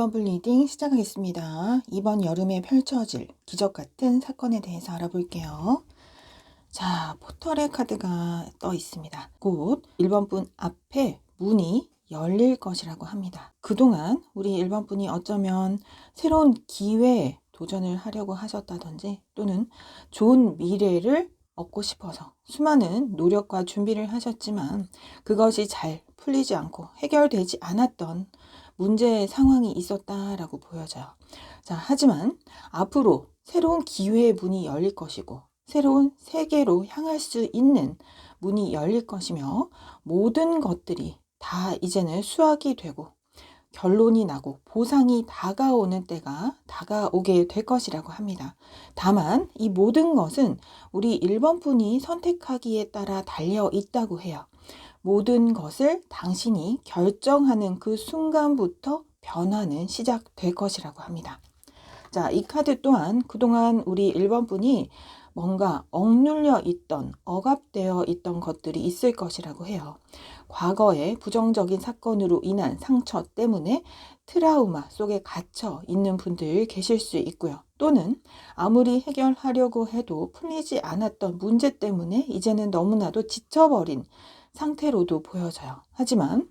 1번 불리딩 시작하겠습니다. 이번 여름에 펼쳐질 기적 같은 사건에 대해서 알아볼게요. 자, 포털의 카드가 떠 있습니다. 곧 1번 분 앞에 문이 열릴 것이라고 합니다. 그동안 우리 1번 분이 어쩌면 새로운 기회에 도전을 하려고 하셨다든지 또는 좋은 미래를 얻고 싶어서 수많은 노력과 준비를 하셨지만 그것이 잘 풀리지 않고 해결되지 않았던 문제 상황이 있었다라고 보여져요. 자, 하지만 앞으로 새로운 기회의 문이 열릴 것이고 새로운 세계로 향할 수 있는 문이 열릴 것이며 모든 것들이 다 이제는 수확이 되고 결론이 나고 보상이 다가오는 때가 다가오게 될 것이라고 합니다. 다만 이 모든 것은 우리 1번 분이 선택하기에 따라 달려 있다고 해요. 모든 것을 당신이 결정하는 그 순간부터 변화는 시작될 것이라고 합니다. 자, 이 카드 또한 그동안 우리 1번 분이 뭔가 억눌려 있던, 억압되어 있던 것들이 있을 것이라고 해요. 과거의 부정적인 사건으로 인한 상처 때문에 트라우마 속에 갇혀 있는 분들 계실 수 있고요. 또는 아무리 해결하려고 해도 풀리지 않았던 문제 때문에 이제는 너무나도 지쳐버린 상태로도 보여져요. 하지만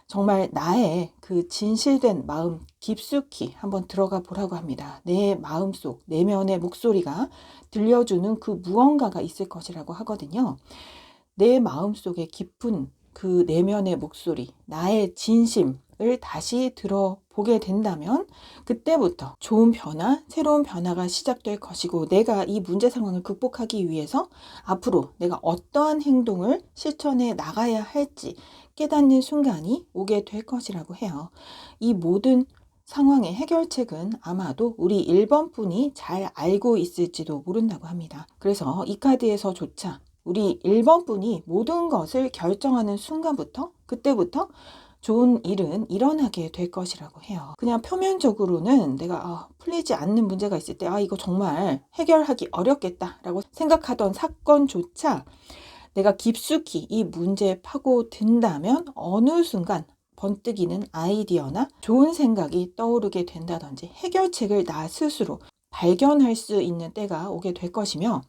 정말 나의 그 진실된 마음 깊숙이 한번 들어가 보라고 합니다. 내 마음속 내면의 목소리가 들려주는 그 무언가가 있을 것이라고 하거든요. 내 마음속에 깊은 그 내면의 목소리, 나의 진심을 다시 들어보게 된다면 그때부터 좋은 변화, 새로운 변화가 시작될 것이고 내가 이 문제 상황을 극복하기 위해서 앞으로 내가 어떠한 행동을 실천해 나가야 할지 깨닫는 순간이 오게 될 것이라고 해요. 이 모든 상황의 해결책은 아마도 우리 1번 분이 잘 알고 있을지도 모른다고 합니다. 그래서 이 카드에서조차 우리 1번 분이 모든 것을 결정하는 순간부터 그때부터 좋은 일은 일어나게 될 것이라고 해요. 그냥 표면적으로는 내가 풀리지 않는 문제가 있을 때 이거 정말 해결하기 어렵겠다라고 생각하던 사건조차 내가 깊숙이 이 문제에 파고든다면 어느 순간 번뜩이는 아이디어나 좋은 생각이 떠오르게 된다든지 해결책을 나 스스로 발견할 수 있는 때가 오게 될 것이며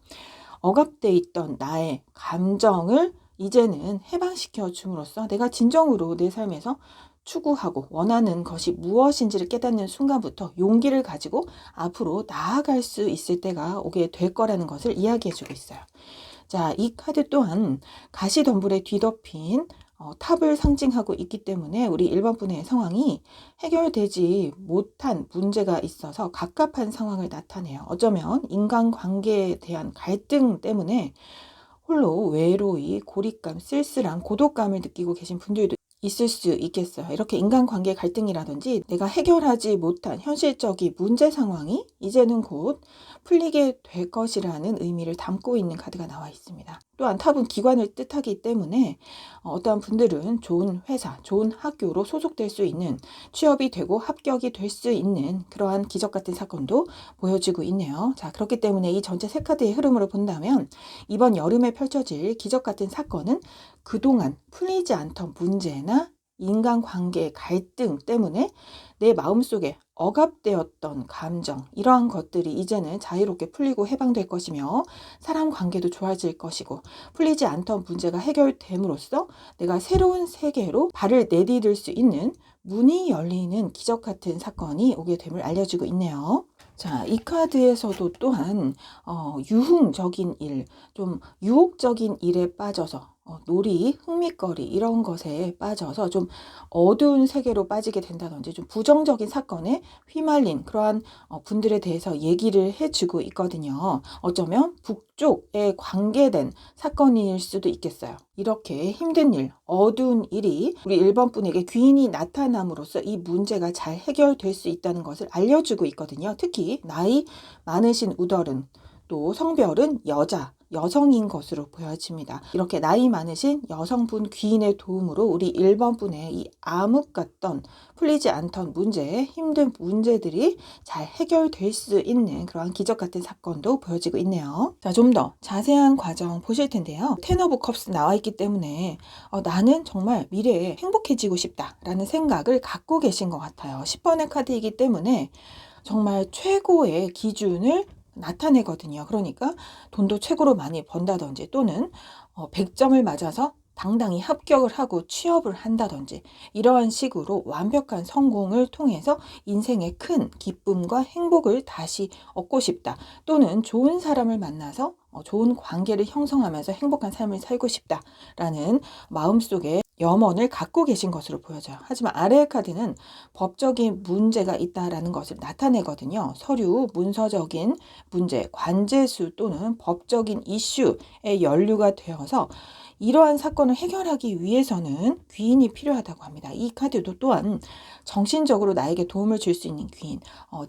억압돼 있던 나의 감정을 이제는 해방시켜 줌으로써 내가 진정으로 내 삶에서 추구하고 원하는 것이 무엇인지를 깨닫는 순간부터 용기를 가지고 앞으로 나아갈 수 있을 때가 오게 될 거라는 것을 이야기해주고 있어요. 자, 이 카드 또한 가시덤불에 뒤덮인 탑을 상징하고 있기 때문에 우리 1번 분의 상황이 해결되지 못한 문제가 있어서 갑갑한 상황을 나타내요. 어쩌면 인간관계에 대한 갈등 때문에 홀로 외로이, 고립감, 쓸쓸한 고독감을 느끼고 계신 분들도 있을 수 있겠어요. 이렇게 인간관계 갈등이라든지 내가 해결하지 못한 현실적인 문제 상황이 이제는 곧 풀리게 될 것이라는 의미를 담고 있는 카드가 나와 있습니다. 또한 탑은 기관을 뜻하기 때문에 어떠한 분들은 좋은 회사, 좋은 학교로 소속될 수 있는 취업이 되고 합격이 될 수 있는 그러한 기적 같은 사건도 보여지고 있네요. 자, 그렇기 때문에 이 전체 세 카드의 흐름으로 본다면 이번 여름에 펼쳐질 기적 같은 사건은 그동안 풀리지 않던 문제나 인간관계의 갈등 때문에 내 마음속에 억압되었던 감정, 이러한 것들이 이제는 자유롭게 풀리고 해방될 것이며 사람 관계도 좋아질 것이고 풀리지 않던 문제가 해결됨으로써 내가 새로운 세계로 발을 내디딜 수 있는 문이 열리는 기적 같은 사건이 오게 됨을 알려주고 있네요. 자, 이 카드에서도 또한 유흥적인 일, 좀 유혹적인 일에 빠져서 놀이, 흥미거리 이런 것에 빠져서 좀 어두운 세계로 빠지게 된다든지 좀 부정적인 사건에 휘말린 그러한 분들에 대해서 얘기를 해주고 있거든요. 어쩌면 북쪽에 관계된 사건일 수도 있겠어요. 이렇게 힘든 일, 어두운 일이 우리 1번 분에게 귀인이 나타남으로써 이 문제가 잘 해결될 수 있다는 것을 알려주고 있거든요. 특히 나이 많으신 우덜은 또 성별은 여자 여성인 것으로 보여집니다. 이렇게 나이 많으신 여성분 귀인의 도움으로 우리 1번 분의 이 암흑 같던 풀리지 않던 문제, 힘든 문제들이 잘 해결될 수 있는 그러한 기적 같은 사건도 보여지고 있네요. 자, 좀 더 자세한 과정 보실 텐데요. 텐 오브 컵스 나와 있기 때문에 나는 정말 미래에 행복해지고 싶다라는 생각을 갖고 계신 것 같아요. 10번의 카드이기 때문에 정말 최고의 기준을 나타내거든요. 그러니까 돈도 최고로 많이 번다든지 또는 100점을 맞아서 당당히 합격을 하고 취업을 한다든지 이러한 식으로 완벽한 성공을 통해서 인생의 큰 기쁨과 행복을 다시 얻고 싶다. 또는 좋은 사람을 만나서 좋은 관계를 형성하면서 행복한 삶을 살고 싶다라는 마음속에 염원을 갖고 계신 것으로 보여져요. 하지만 아래의 카드는 법적인 문제가 있다라는 것을 나타내거든요. 서류, 문서적인 문제, 관제수 또는 법적인 이슈에 연루가 되어서 이러한 사건을 해결하기 위해서는 귀인이 필요하다고 합니다. 이 카드도 또한 정신적으로 나에게 도움을 줄 수 있는 귀인,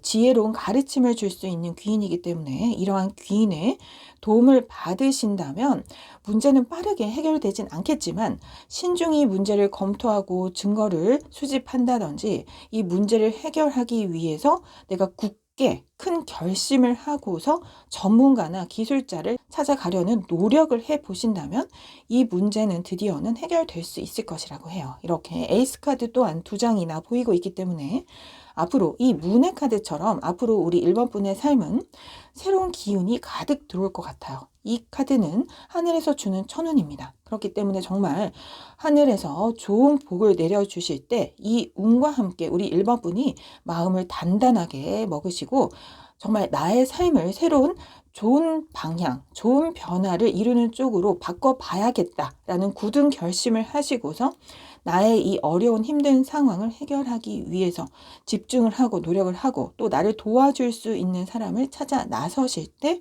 지혜로운 가르침을 줄 수 있는 귀인이기 때문에 이러한 귀인의 도움을 받으신다면 문제는 빠르게 해결되진 않겠지만 신중히 문제를 검토하고 증거를 수집한다든지 이 문제를 해결하기 위해서 내가 굳게 큰 결심을 하고서 전문가나 기술자를 찾아가려는 노력을 해 보신다면 이 문제는 드디어는 해결될 수 있을 것이라고 해요. 이렇게 에이스 카드 또한 2장이나 보이고 있기 때문에 앞으로 이 문의 카드처럼 앞으로 우리 1번 분의 삶은 새로운 기운이 가득 들어올 것 같아요. 이 카드는 하늘에서 주는 천운입니다. 그렇기 때문에 정말 하늘에서 좋은 복을 내려주실 때 이 운과 함께 우리 1번 분이 마음을 단단하게 먹으시고 정말 나의 삶을 새로운 좋은 방향, 좋은 변화를 이루는 쪽으로 바꿔봐야겠다라는 굳은 결심을 하시고서 나의 이 어려운 힘든 상황을 해결하기 위해서 집중을 하고 노력을 하고 또 나를 도와줄 수 있는 사람을 찾아 나서실 때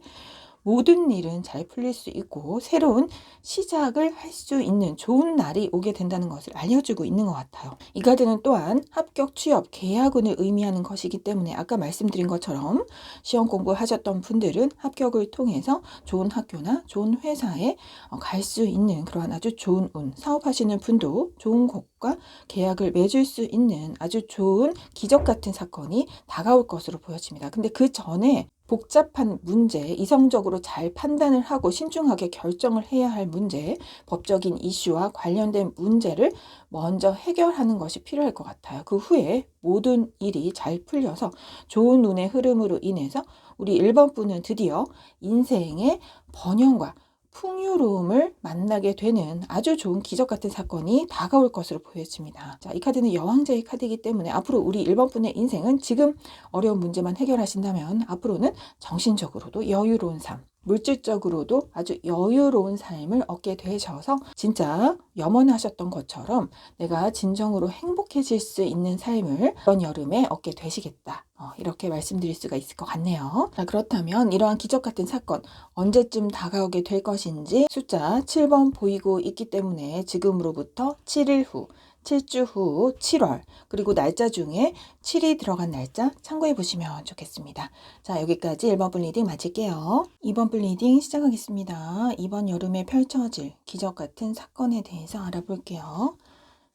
모든 일은 잘 풀릴 수 있고 새로운 시작을 할 수 있는 좋은 날이 오게 된다는 것을 알려주고 있는 것 같아요. 이 카드는 또한 합격, 취업, 계약운을 의미하는 것이기 때문에 아까 말씀드린 것처럼 시험 공부하셨던 분들은 합격을 통해서 좋은 학교나 좋은 회사에 갈 수 있는 그러한 아주 좋은 운, 사업하시는 분도 좋은 곳과 계약을 맺을 수 있는 아주 좋은 기적 같은 사건이 다가올 것으로 보여집니다. 근데 그 전에 복잡한 문제, 이성적으로 잘 판단을 하고 신중하게 결정을 해야 할 문제, 법적인 이슈와 관련된 문제를 먼저 해결하는 것이 필요할 것 같아요. 그 후에 모든 일이 잘 풀려서 좋은 운의 흐름으로 인해서 우리 1번 분은 드디어 인생의 번영과 풍요로움을 만나게 되는 아주 좋은 기적 같은 사건이 다가올 것으로 보여집니다. 자, 이 카드는 여왕제의 카드이기 때문에 앞으로 우리 1번 분의 인생은 지금 어려운 문제만 해결하신다면 앞으로는 정신적으로도 여유로운 삶, 물질적으로도 아주 여유로운 삶을 얻게 되셔서 진짜 염원하셨던 것처럼 내가 진정으로 행복해질 수 있는 삶을 이번 여름에 얻게 되시겠다. 이렇게 말씀드릴 수가 있을 것 같네요. 자, 그렇다면 이러한 기적 같은 사건 언제쯤 다가오게 될 것인지 숫자 7번 보이고 있기 때문에 지금으로부터 7일 후 7주 후 7월 그리고 날짜 중에 7이 들어간 날짜 참고해 보시면 좋겠습니다. 자, 여기까지 1번 분 리딩 마칠게요. 2번 분 리딩 시작하겠습니다. 이번 여름에 펼쳐질 기적 같은 사건에 대해서 알아볼게요.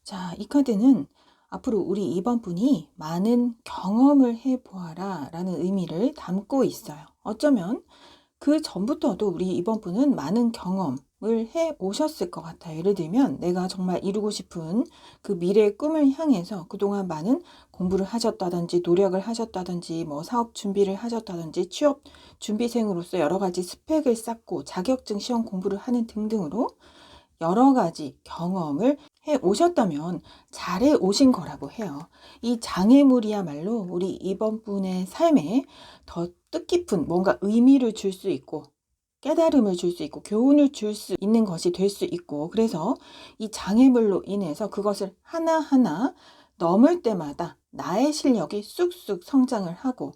자, 이 카드는 앞으로 우리 2번 분이 많은 경험을 해보아라 라는 의미를 담고 있어요. 어쩌면 그 전부터도 우리 2번 분은 많은 경험을 해 오셨을 것 같아요. 예를 들면 내가 정말 이루고 싶은 그 미래의 꿈을 향해서 그동안 많은 공부를 하셨다든지 노력을 하셨다든지 뭐 사업 준비를 하셨다든지 취업 준비생으로서 여러 가지 스펙을 쌓고 자격증 시험 공부를 하는 등등으로 여러 가지 경험을 해 오셨다면 잘해 오신 거라고 해요. 이 장애물이야말로 우리 이번 분의 삶에 더 뜻깊은 뭔가 의미를 줄 수 있고 깨달음을 줄 수 있고 교훈을 줄 수 있는 것이 될 수 있고 그래서 이 장애물로 인해서 그것을 하나하나 넘을 때마다 나의 실력이 쑥쑥 성장을 하고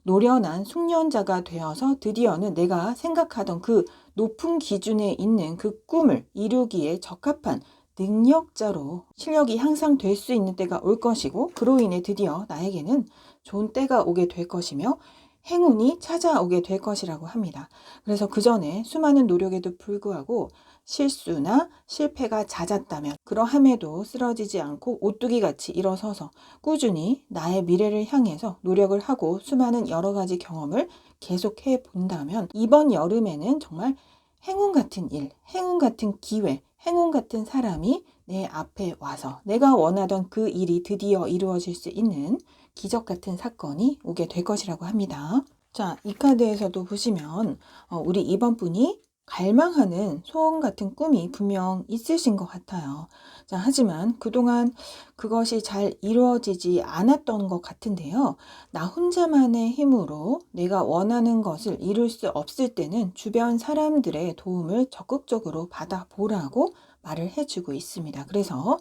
노련한 숙련자가 되어서 드디어는 내가 생각하던 그 높은 기준에 있는 그 꿈을 이루기에 적합한 능력자로 실력이 향상될 수 있는 때가 올 것이고 그로 인해 드디어 나에게는 좋은 때가 오게 될 것이며 행운이 찾아오게 될 것이라고 합니다. 그래서 그 전에 수많은 노력에도 불구하고 실수나 실패가 잦았다면 그러함에도 쓰러지지 않고 오뚜기같이 일어서서 꾸준히 나의 미래를 향해서 노력을 하고 수많은 여러 가지 경험을 계속해 본다면 이번 여름에는 정말 행운 같은 일, 행운 같은 기회, 행운 같은 사람이 내 앞에 와서 내가 원하던 그 일이 드디어 이루어질 수 있는 기적 같은 사건이 오게 될 것이라고 합니다. 자, 이 카드에서도 보시면 우리 이번 분이 갈망하는 소원 같은 꿈이 분명 있으신 것 같아요. 자, 하지만 그동안 그것이 잘 이루어지지 않았던 것 같은데요. 나 혼자만의 힘으로 내가 원하는 것을 이룰 수 없을 때는 주변 사람들의 도움을 적극적으로 받아보라고 말을 해주고 있습니다. 그래서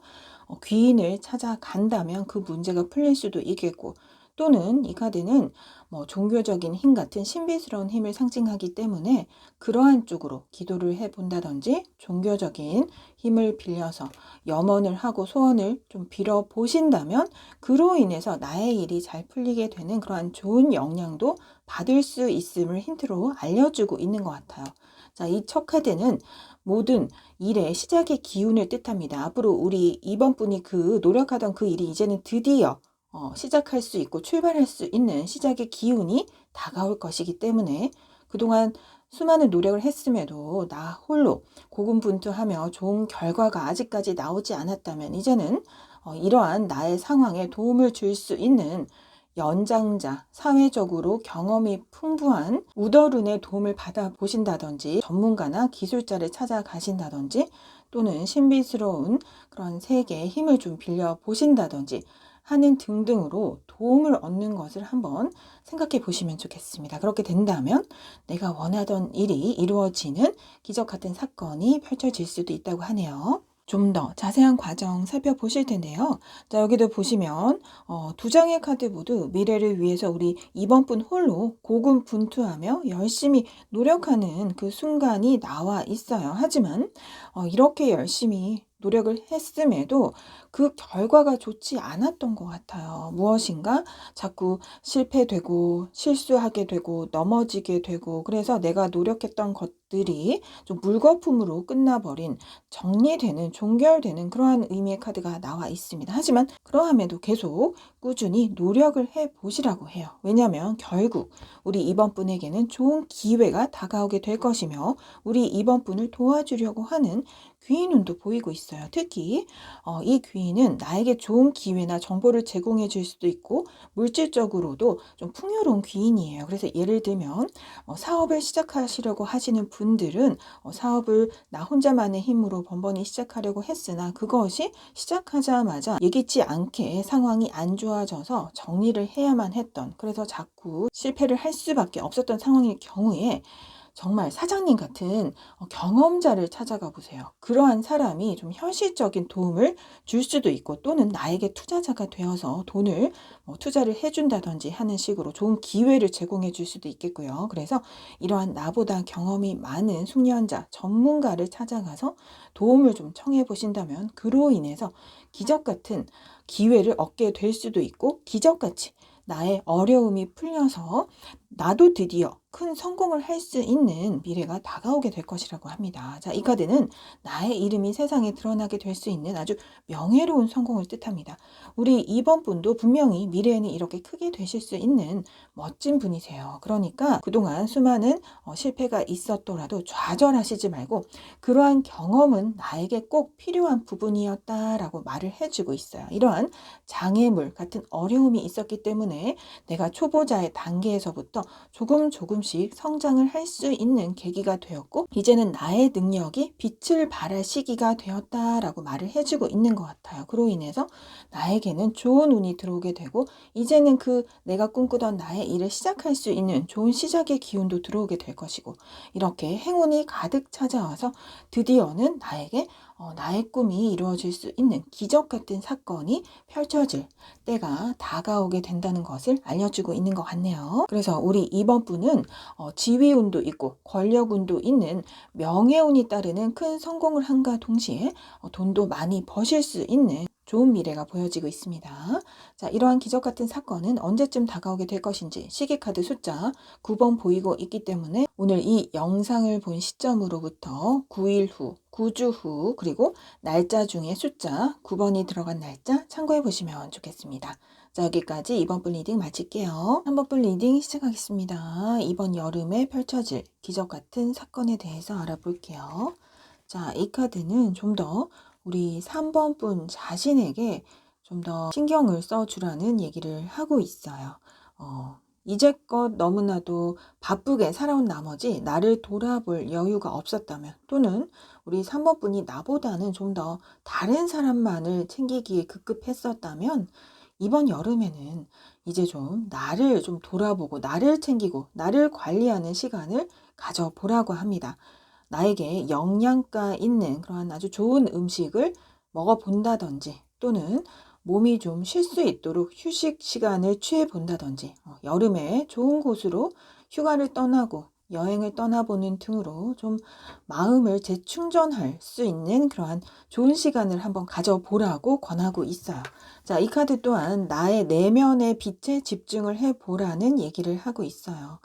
귀인을 찾아간다면 그 문제가 풀릴 수도 있겠고, 또는 이 카드는 종교적인 힘 같은 신비스러운 힘을 상징하기 때문에 그러한 쪽으로 기도를 해본다든지 종교적인 힘을 빌려서 염원을 하고 소원을 좀 빌어 보신다면 그로 인해서 나의 일이 잘 풀리게 되는 그러한 좋은 영향도 받을 수 있음을 힌트로 알려주고 있는 것 같아요. 자, 이 첫 카드는 모든 일의 시작의 기운을 뜻합니다. 앞으로 우리 이번 분이 노력하던 그 일이 이제는 드디어 시작할 수 있고 출발할 수 있는 시작의 기운이 다가올 것이기 때문에 그동안 수많은 노력을 했음에도 나 홀로 고군분투하며 좋은 결과가 아직까지 나오지 않았다면 이제는 이러한 나의 상황에 도움을 줄 수 있는 연장자, 사회적으로 경험이 풍부한 우더룬의 도움을 받아보신다든지 전문가나 기술자를 찾아가신다든지 또는 신비스러운 그런 세계의 힘을 좀 빌려 보신다든지 하는 등등으로 도움을 얻는 것을 한번 생각해 보시면 좋겠습니다. 그렇게 된다면 내가 원하던 일이 이루어지는 기적 같은 사건이 펼쳐질 수도 있다고 하네요. 좀 더 자세한 과정 살펴보실 텐데요. 자, 여기도 보시면 두 장의 카드 모두 미래를 위해서 우리 이번 분 홀로 고군분투하며 열심히 노력하는 그 순간이 나와 있어요. 하지만 이렇게 열심히 노력을 했음에도 그 결과가 좋지 않았던 것 같아요. 무엇인가 자꾸 실패되고 실수하게 되고 넘어지게 되고 그래서 내가 노력했던 것들이 좀 물거품으로 끝나버린 정리되는 종결되는 그러한 의미의 카드가 나와 있습니다. 하지만 그러함에도 계속 꾸준히 노력을 해보시라고 해요. 왜냐하면 결국 우리 이번 분에게는 좋은 기회가 다가오게 될 것이며 우리 이번 분을 도와주려고 하는 귀인운도 보이고 있어요. 특히 이 귀인은 나에게 좋은 기회나 정보를 제공해 줄 수도 있고 물질적으로도 좀 풍요로운 귀인이에요. 그래서 예를 들면 사업을 시작하시려고 하시는 분들은 사업을 나 혼자만의 힘으로 번번이 시작하려고 했으나 그것이 시작하자마자 예기치 않게 상황이 안 좋아져서 정리를 해야만 했던 그래서 자꾸 실패를 할 수밖에 없었던 상황일 경우에 정말 사장님 같은 경험자를 찾아가 보세요. 그러한 사람이 좀 현실적인 도움을 줄 수도 있고 또는 나에게 투자자가 되어서 돈을 투자를 해준다든지 하는 식으로 좋은 기회를 제공해 줄 수도 있겠고요. 그래서 이러한 나보다 경험이 많은 숙련자, 전문가를 찾아가서 도움을 좀 청해 보신다면 그로 인해서 기적 같은 기회를 얻게 될 수도 있고 기적같이 나의 어려움이 풀려서 나도 드디어 큰 성공을 할 수 있는 미래가 다가오게 될 것이라고 합니다. 자, 이 카드는 나의 이름이 세상에 드러나게 될 수 있는 아주 명예로운 성공을 뜻합니다. 우리 이번 분도 분명히 미래에는 이렇게 크게 되실 수 있는 멋진 분이세요. 그러니까 그동안 수많은 실패가 있었더라도 좌절하시지 말고 그러한 경험은 나에게 꼭 필요한 부분이었다라고 말을 해주고 있어요. 이러한 장애물 같은 어려움이 있었기 때문에 내가 초보자의 단계에서부터 조금씩 성장을 할 수 있는 계기가 되었고 이제는 나의 능력이 빛을 발할 시기가 되었다라고 말을 해주고 있는 것 같아요. 그로 인해서 나에게는 좋은 운이 들어오게 되고 이제는 내가 꿈꾸던 나의 일을 시작할 수 있는 좋은 시작의 기운도 들어오게 될 것이고 이렇게 행운이 가득 찾아와서 드디어는 나에게 나의 꿈이 이루어질 수 있는 기적 같은 사건이 펼쳐질 때가 다가오게 된다는 것을 알려주고 있는 것 같네요. 그래서 우리 이번 분은 지위운도 있고 권력운도 있는 명예운이 따르는 큰 성공을 함과 동시에 돈도 많이 버실 수 있는 좋은 미래가 보여지고 있습니다. 자, 이러한 기적 같은 사건은 언제쯤 다가오게 될 것인지 시계카드 숫자 9번 보이고 있기 때문에 오늘 이 영상을 본 시점으로부터 9일 후, 9주 후, 그리고 날짜 중에 숫자 9번이 들어간 날짜 참고해 보시면 좋겠습니다. 자, 여기까지 이번 분 리딩 마칠게요. 3번 분 리딩 시작하겠습니다. 이번 여름에 펼쳐질 기적 같은 사건에 대해서 알아볼게요. 자, 이 카드는 좀 더 우리 3번 분 자신에게 좀 더 신경을 써주라는 얘기를 하고 있어요. 이제껏 너무나도 바쁘게 살아온 나머지 나를 돌아볼 여유가 없었다면, 또는 우리 3번 분이 나보다는 좀 더 다른 사람만을 챙기기에 급급했었다면, 이번 여름에는 이제 좀 나를 좀 돌아보고 나를 챙기고 나를 관리하는 시간을 가져보라고 합니다. 나에게 영양가 있는 그러한 아주 좋은 음식을 먹어본다든지, 또는 몸이 좀 쉴 수 있도록 휴식 시간을 취해 본다든지, 여름에 좋은 곳으로 휴가를 떠나고 여행을 떠나보는 등으로 좀 마음을 재충전할 수 있는 그러한 좋은 시간을 한번 가져보라고 권하고 있어요. 자, 이 카드 또한 나의 내면의 빛에 집중을 해보라는 얘기를 하고 있어요.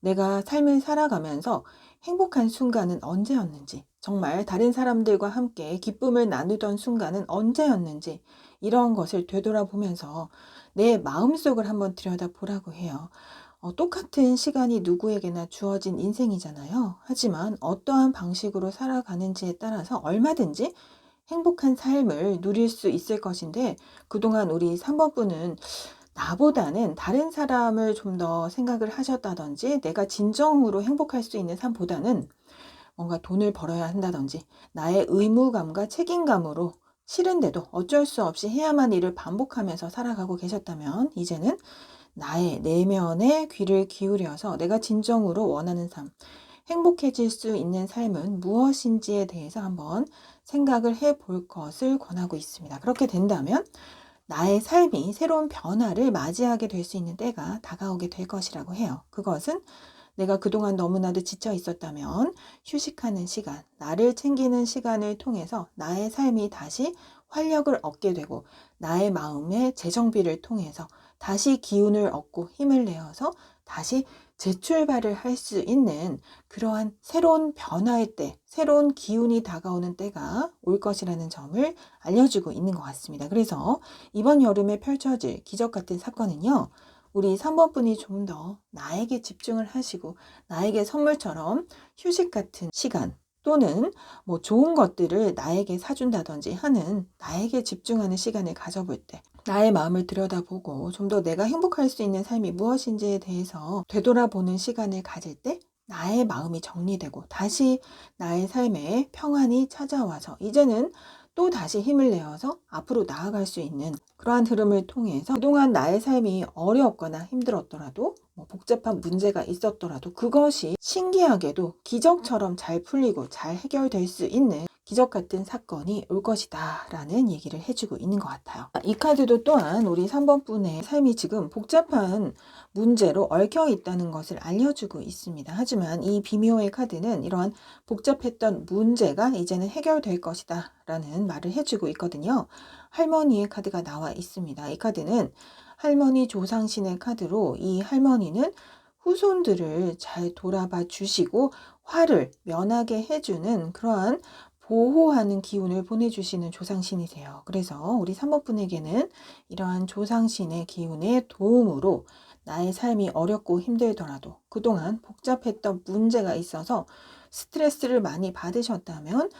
내가 삶을 살아가면서 행복한 순간은 언제였는지, 정말 다른 사람들과 함께 기쁨을 나누던 순간은 언제였는지, 이런 것을 되돌아보면서 내 마음속을 한번 들여다보라고 해요. 똑같은 시간이 누구에게나 주어진 인생이잖아요. 하지만 어떠한 방식으로 살아가는지에 따라서 얼마든지 행복한 삶을 누릴 수 있을 것인데, 그동안 우리 3번 분은 나보다는 다른 사람을 좀 더 생각을 하셨다든지, 내가 진정으로 행복할 수 있는 삶보다는 뭔가 돈을 벌어야 한다든지, 나의 의무감과 책임감으로 싫은데도 어쩔 수 없이 해야만 일을 반복하면서 살아가고 계셨다면, 이제는 나의 내면에 귀를 기울여서 내가 진정으로 원하는 삶, 행복해질 수 있는 삶은 무엇인지에 대해서 한번 생각을 해볼 것을 권하고 있습니다. 그렇게 된다면 나의 삶이 새로운 변화를 맞이하게 될 수 있는 때가 다가오게 될 것이라고 해요. 그것은 내가 그동안 너무나도 지쳐 있었다면 휴식하는 시간, 나를 챙기는 시간을 통해서 나의 삶이 다시 활력을 얻게 되고, 나의 마음의 재정비를 통해서 다시 기운을 얻고 힘을 내어서 다시 재출발을 할 수 있는 그러한 새로운 변화의 때, 새로운 기운이 다가오는 때가 올 것이라는 점을 알려주고 있는 것 같습니다. 그래서 이번 여름에 펼쳐질 기적 같은 사건은요, 우리 3번 분이 좀 더 나에게 집중을 하시고 나에게 선물처럼 휴식 같은 시간, 또는 뭐 좋은 것들을 나에게 사준다든지 하는, 나에게 집중하는 시간을 가져볼 때, 나의 마음을 들여다보고 좀 더 내가 행복할 수 있는 삶이 무엇인지에 대해서 되돌아보는 시간을 가질 때, 나의 마음이 정리되고 다시 나의 삶에 평안이 찾아와서 이제는 또 다시 힘을 내어서 앞으로 나아갈 수 있는 그러한 흐름을 통해서, 그동안 나의 삶이 어려웠거나 힘들었더라도, 복잡한 문제가 있었더라도 그것이 신기하게도 기적처럼 잘 풀리고 잘 해결될 수 있는 기적 같은 사건이 올 것이다 라는 얘기를 해주고 있는 것 같아요. 이 카드도 또한 우리 3번 분의 삶이 지금 복잡한 문제로 얽혀 있다는 것을 알려주고 있습니다. 하지만 이 비묘의 카드는 이러한 복잡했던 문제가 이제는 해결될 것이다 라는 말을 해주고 있거든요. 할머니의 카드가 나와 있습니다. 이 카드는 할머니 조상신의 카드로, 이 할머니는 후손들을 잘 돌아봐 주시고 화를 면하게 해주는 그러한 보호하는 기운을 보내주시는 조상신이세요. 그래서 우리 3번 분에게는 이러한 조상신의 기운의 도움으로 나의 삶이 어렵고 힘들더라도, 그동안 복잡했던 문제가 있어서 스트레스를 많이 받으셨다면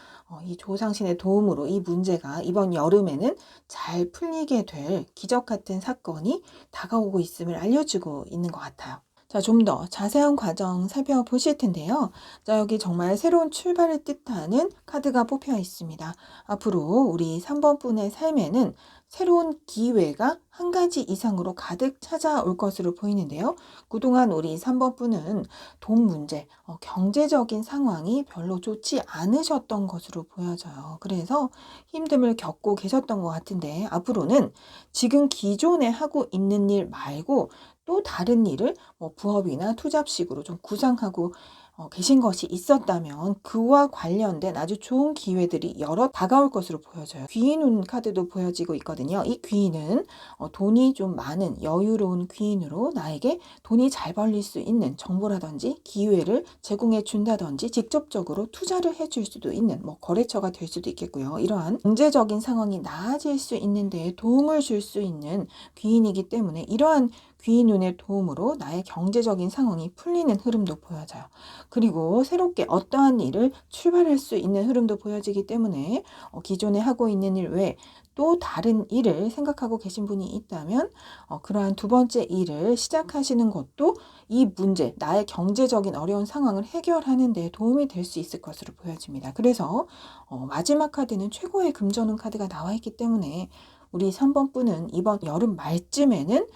이 조상신의 도움으로 이 문제가 이번 여름에는 잘 풀리게 될 기적 같은 사건이 다가오고 있음을 알려주고 있는 것 같아요. 자, 좀 더 자세한 과정 살펴보실 텐데요. 자, 여기 정말 새로운 출발을 뜻하는 카드가 뽑혀 있습니다. 앞으로 우리 3번 분의 삶에는 새로운 기회가 한 가지 이상으로 가득 찾아올 것으로 보이는데요. 그동안 우리 3번 분은 돈 문제, 경제적인 상황이 별로 좋지 않으셨던 것으로 보여져요. 그래서 힘듦을 겪고 계셨던 것 같은데, 앞으로는 지금 기존에 하고 있는 일 말고 또 다른 일을 부업이나 투잡식으로 좀 구상하고 계신 것이 있었다면 그와 관련된 아주 좋은 기회들이 여러 다가올 것으로 보여져요. 귀인운 카드도 보여지고 있거든요. 이 귀인은 돈이 좀 많은 여유로운 귀인으로 나에게 돈이 잘 벌릴 수 있는 정보라든지 기회를 제공해 준다든지 직접적으로 투자를 해줄 수도 있는 거래처가 될 수도 있겠고요. 이러한 경제적인 상황이 나아질 수 있는 데에 도움을 줄 수 있는 귀인이기 때문에 이러한 귀인운의 도움으로 나의 경제적인 상황이 풀리는 흐름도 보여져요. 그리고 새롭게 어떠한 일을 출발할 수 있는 흐름도 보여지기 때문에 기존에 하고 있는 일 외에 또 다른 일을 생각하고 계신 분이 있다면 그러한 두 번째 일을 시작하시는 것도 이 문제, 나의 경제적인 어려운 상황을 해결하는 데 도움이 될 수 있을 것으로 보여집니다. 그래서 마지막 카드는 최고의 금전운 카드가 나와 있기 때문에 우리 3번 분은 이번 여름 말쯤에는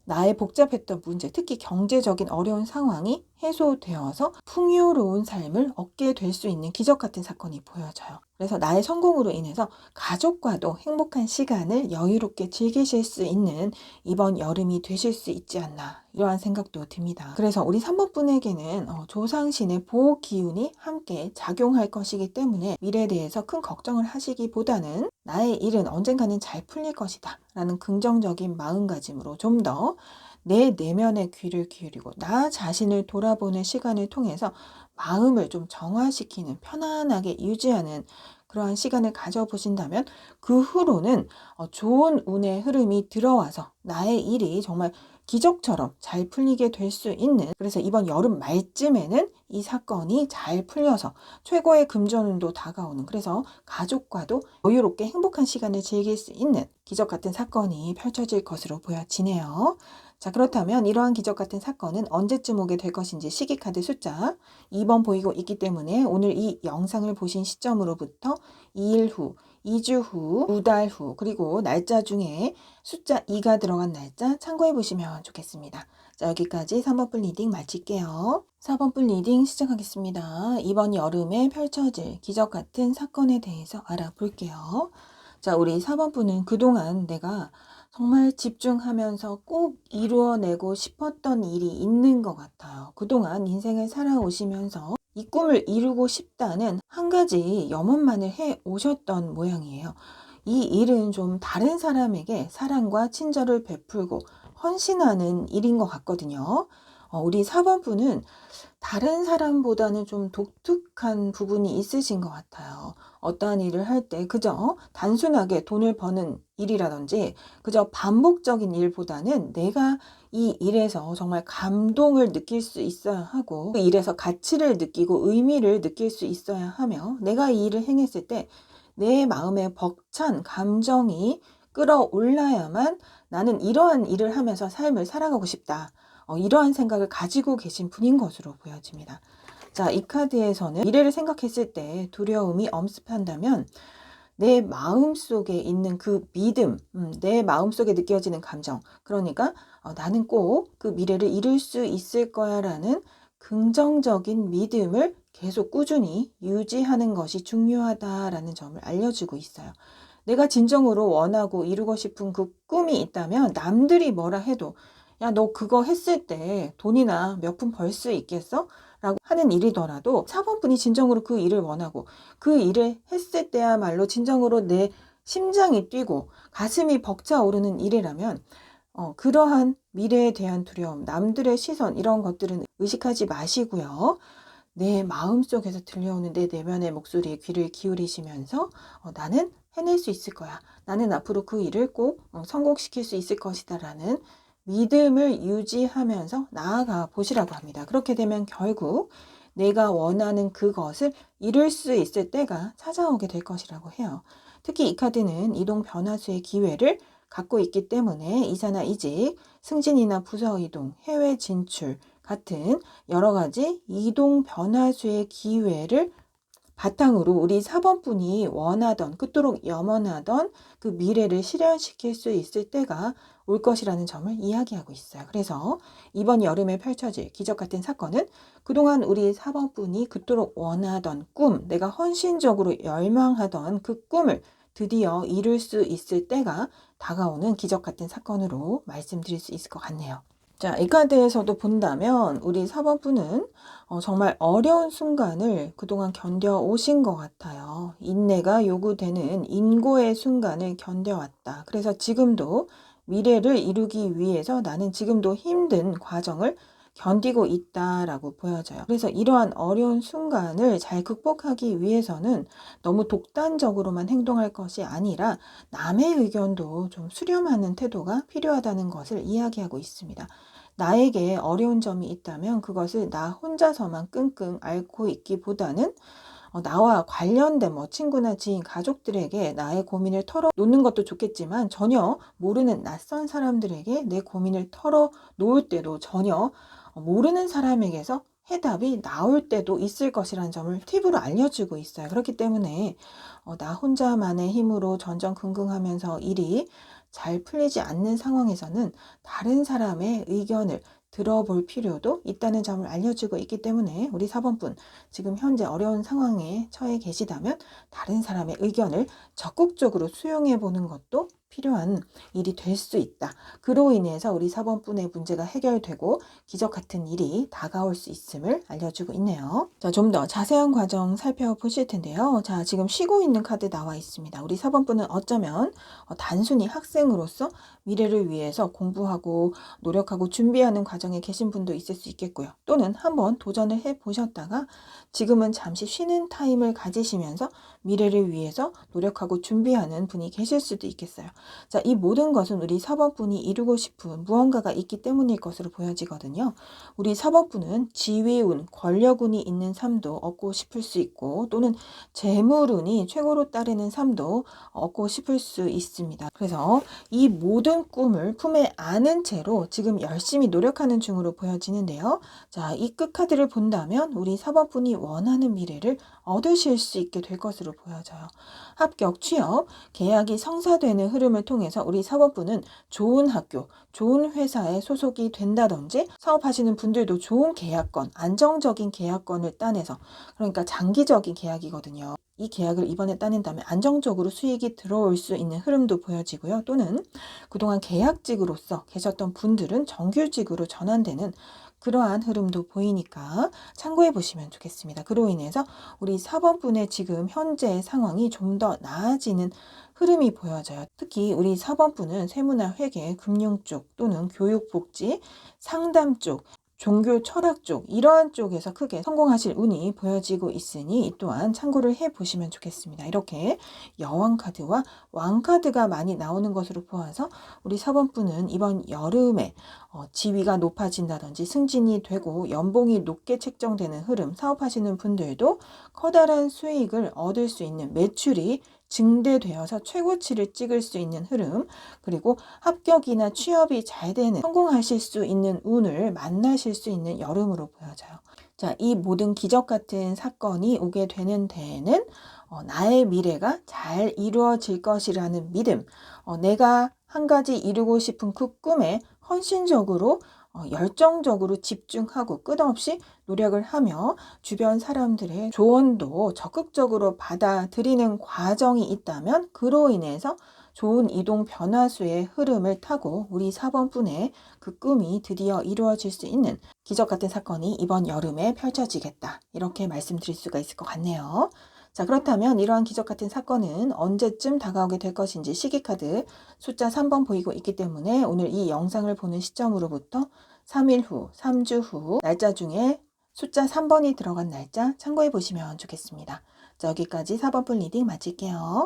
나의 복잡했던 문제, 특히 경제적인 어려운 상황이 해소되어서 풍요로운 삶을 얻게 될 수 있는 기적 같은 사건이 보여져요. 그래서 나의 성공으로 인해서 가족과도 행복한 시간을 여유롭게 즐기실 수 있는 이번 여름이 되실 수 있지 않나 이러한 생각도 듭니다. 그래서 우리 3번 분에게는 조상신의 보호 기운이 함께 작용할 것이기 때문에 미래에 대해서 큰 걱정을 하시기보다는 나의 일은 언젠가는 잘 풀릴 것이다 라는 긍정적인 마음가짐으로 좀 더 내 내면의 귀를 기울이고 나 자신을 돌아보는 시간을 통해서 마음을 좀 정화시키는 편안하게 유지하는 그러한 시간을 가져보신다면 그 후로는 좋은 운의 흐름이 들어와서 나의 일이 정말 기적처럼 잘 풀리게 될 수 있는, 그래서 이번 여름 말쯤에는 이 사건이 잘 풀려서 최고의 금전운도 다가오는, 그래서 가족과도 여유롭게 행복한 시간을 즐길 수 있는 기적 같은 사건이 펼쳐질 것으로 보여지네요. 자, 그렇다면 이러한 기적 같은 사건은 언제쯤 오게 될 것인지 시기카드 숫자 2번 보이고 있기 때문에 오늘 이 영상을 보신 시점으로부터 2일 후, 2주 후, 2달 후, 그리고 날짜 중에 숫자 2가 들어간 날짜 참고해 보시면 좋겠습니다. 자, 여기까지 3번 분 리딩 마칠게요. 4번 분 리딩 시작하겠습니다. 이번 여름에 펼쳐질 기적 같은 사건에 대해서 알아볼게요. 자, 우리 4번 분은 그동안 내가 정말 집중하면서 꼭 이루어내고 싶었던 일이 있는 것 같아요. 그동안 인생을 살아오시면서 이 꿈을 이루고 싶다는 한 가지 염원만을 해 오셨던 모양이에요. 이 일은 좀 다른 사람에게 사랑과 친절을 베풀고 헌신하는 일인 것 같거든요. 우리 4번 분은 다른 사람보다는 좀 독특한 부분이 있으신 것 같아요. 어떠한 일을 할 때 그저 단순하게 돈을 버는 일이라든지 그저 반복적인 일보다는 내가 이 일에서 정말 감동을 느낄 수 있어야 하고 그 일에서 가치를 느끼고 의미를 느낄 수 있어야 하며 내가 이 일을 행했을 때 내 마음에 벅찬 감정이 끌어올라야만 나는 이러한 일을 하면서 삶을 살아가고 싶다. 이러한 생각을 가지고 계신 분인 것으로 보여집니다. 자, 이 카드에서는 미래를 생각했을 때 두려움이 엄습한다면 내 마음속에 있는 그 믿음, 내 마음속에 느껴지는 감정, 그러니까 나는 꼭 그 미래를 이룰 수 있을 거야 라는 긍정적인 믿음을 계속 꾸준히 유지하는 것이 중요하다라는 점을 알려주고 있어요. 내가 진정으로 원하고 이루고 싶은 그 꿈이 있다면 남들이 뭐라 해도 야, 너 그거 했을 때 돈이나 몇 푼 벌 수 있겠어? 라고 하는 일이더라도 4번 분이 진정으로 그 일을 원하고 그 일을 했을 때야말로 진정으로 내 심장이 뛰고 가슴이 벅차오르는 일이라면 그러한 미래에 대한 두려움, 남들의 시선 이런 것들은 의식하지 마시고요. 내 마음속에서 들려오는 내 내면의 목소리에 귀를 기울이시면서 나는 해낼 수 있을 거야. 나는 앞으로 그 일을 꼭 성공시킬 수 있을 것이다 라는 믿음을 유지하면서 나아가 보시라고 합니다. 그렇게 되면 결국 내가 원하는 그것을 이룰 수 있을 때가 찾아오게 될 것이라고 해요. 특히 이 카드는 이동 변화수의 기회를 갖고 있기 때문에 이사나 이직, 승진이나 부서 이동, 해외 진출 같은 여러 가지 이동 변화수의 기회를 바탕으로 우리 4번 분이 원하던, 그토록 염원하던 그 미래를 실현시킬 수 있을 때가 올 것이라는 점을 이야기하고 있어요. 그래서 이번 여름에 펼쳐질 기적 같은 사건은 그동안 우리 4번 분이 그토록 원하던 꿈, 내가 헌신적으로 열망하던 그 꿈을 드디어 이룰 수 있을 때가 다가오는 기적 같은 사건으로 말씀드릴 수 있을 것 같네요. 자, 이 카드에서도 본다면 우리 4번 분은 정말 어려운 순간을 그동안 견뎌오신 것 같아요. 인내가 요구되는 인고의 순간을 견뎌왔다. 그래서 지금도 미래를 이루기 위해서 나는 지금도 힘든 과정을 견디고 있다라고 보여져요. 그래서 이러한 어려운 순간을 잘 극복하기 위해서는 너무 독단적으로만 행동할 것이 아니라 남의 의견도 좀 수렴하는 태도가 필요하다는 것을 이야기하고 있습니다. 나에게 어려운 점이 있다면 그것을 나 혼자서만 끙끙 앓고 있기보다는 나와 관련된 친구나 지인, 가족들에게 나의 고민을 털어놓는 것도 좋겠지만 전혀 모르는 낯선 사람들에게 내 고민을 털어놓을 때도 전혀 모르는 사람에게서 해답이 나올 때도 있을 것이라는 점을 팁으로 알려주고 있어요. 그렇기 때문에 나 혼자만의 힘으로 전전긍긍하면서 일이 잘 풀리지 않는 상황에서는 다른 사람의 의견을 들어볼 필요도 있다는 점을 알려주고 있기 때문에 우리 4번 분 지금 현재 어려운 상황에 처해 계시다면 다른 사람의 의견을 적극적으로 수용해 보는 것도 필요한 일이 될 수 있다. 그로 인해서 우리 4번 분의 문제가 해결되고 기적 같은 일이 다가올 수 있음을 알려주고 있네요. 자, 좀 더 자세한 과정 살펴보실 텐데요. 자, 지금 쉬고 있는 카드 나와 있습니다. 우리 4번 분은 어쩌면 단순히 학생으로서 미래를 위해서 공부하고 노력하고 준비하는 과정에 계신 분도 있을 수 있겠고요. 또는 한번 도전을 해 보셨다가 지금은 잠시 쉬는 타임을 가지시면서 미래를 위해서 노력하고 준비하는 분이 계실 수도 있겠어요. 자, 이 모든 것은 우리 4번 분이 이루고 싶은 무언가가 있기 때문일 것으로 보여지거든요. 우리 4번 분은 지위운, 권력운이 있는 삶도 얻고 싶을 수 있고 또는 재물운이 최고로 따르는 삶도 얻고 싶을 수 있습니다. 그래서 이 모든 꿈을 품에 안은 채로 지금 열심히 노력하는 중으로 보여지는데요. 자, 이 끝카드를 본다면 우리 4번 분이 원하는 미래를 얻으실 수 있게 될 것으로 보여져요. 합격, 취업, 계약이 성사되는 흐름을 통해서 우리 4번 분은 좋은 학교, 좋은 회사에 소속이 된다든지 사업하시는 분들도 좋은 계약권, 안정적인 계약권을 따내서 그러니까 장기적인 계약이거든요. 이 계약을 이번에 따낸다면 안정적으로 수익이 들어올 수 있는 흐름도 보여지고요. 또는 그동안 계약직으로서 계셨던 분들은 정규직으로 전환되는 그러한 흐름도 보이니까 참고해 보시면 좋겠습니다. 그로 인해서 우리 4번 분의 지금 현재의 상황이 좀 더 나아지는 흐름이 보여져요. 특히 우리 4번 분은 세무나 회계, 금융 쪽 또는 교육, 복지, 상담 쪽 종교 철학 쪽 이러한 쪽에서 크게 성공하실 운이 보여지고 있으니 이 또한 참고를 해 보시면 좋겠습니다. 이렇게 여왕 카드와 왕 카드가 많이 나오는 것으로 보아서 우리 4번 분은 이번 여름에 지위가 높아진다든지 승진이 되고 연봉이 높게 책정되는 흐름, 사업하시는 분들도 커다란 수익을 얻을 수 있는 매출이 증대되어서 최고치를 찍을 수 있는 흐름, 그리고 합격이나 취업이 잘 되는 성공하실 수 있는 운을 만나실 수 있는 여름으로 보여져요. 자, 이 모든 기적 같은 사건이 오게 되는 데에는 나의 미래가 잘 이루어질 것이라는 믿음, 내가 한 가지 이루고 싶은 그 꿈에 헌신적으로 열정적으로 집중하고 끝없이 노력을 하며 주변 사람들의 조언도 적극적으로 받아들이는 과정이 있다면 그로 인해서 좋은 이동 변화수의 흐름을 타고 우리 4번 분의 그 꿈이 드디어 이루어질 수 있는 기적 같은 사건이 이번 여름에 펼쳐지겠다. 이렇게 말씀드릴 수가 있을 것 같네요. 자, 그렇다면 이러한 기적 같은 사건은 언제쯤 다가오게 될 것인지 시기카드 숫자 3번 보이고 있기 때문에 오늘 이 영상을 보는 시점으로부터 3일 후, 3주 후 날짜 중에 숫자 3번이 들어간 날짜 참고해 보시면 좋겠습니다. 자, 여기까지 4번 분 리딩 마칠게요.